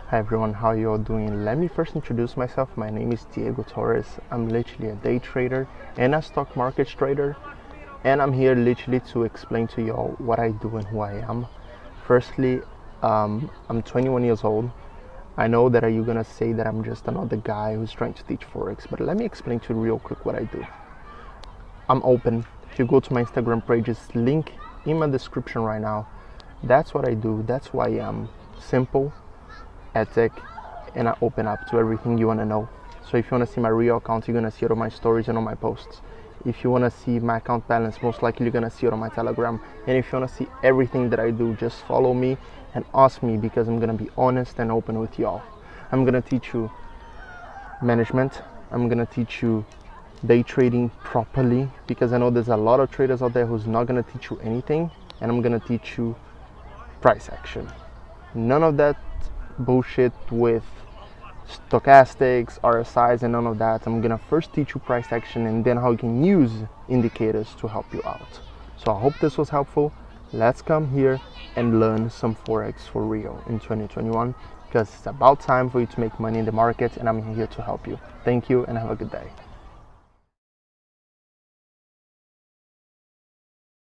Hi everyone, how you all doing? Let me first introduce myself. My name is Torres. I'm literally a day trader and a stock market trader, and I'm here literally to explain to y'all what I do and who I am. Firstly, I'm 21 years old. I know that you're gonna say that I'm just another guy who's trying to teach forex, but let me explain to you real quick what I do. I'm open. If you go to my Instagram page, it's link in my description right now. That's what I do. That's who I am. Simple, ethic, and I open up to everything you want to know. So if you want to see my real account, you're going to see it on my stories and on my posts. If you want to see my account balance, most likely you're going to see it on my Telegram. And if you want to see everything that I do, just follow me and ask me, because I'm going to be honest and open with y'all. I'm going to teach you management. I'm going to teach you day trading properly, because I know there's a lot of traders out there who's not going to teach you anything. And I'm going to teach you price action. None of that bullshit with stochastics, RSIs, and none of that. I'm gonna first teach you price action and then how you can use indicators to help you out. So I hope this was helpful. Let's come here and learn some forex for real in 2021, because it's about time for you to make money in the market, and I'm here to help you. Thank you and have a good day.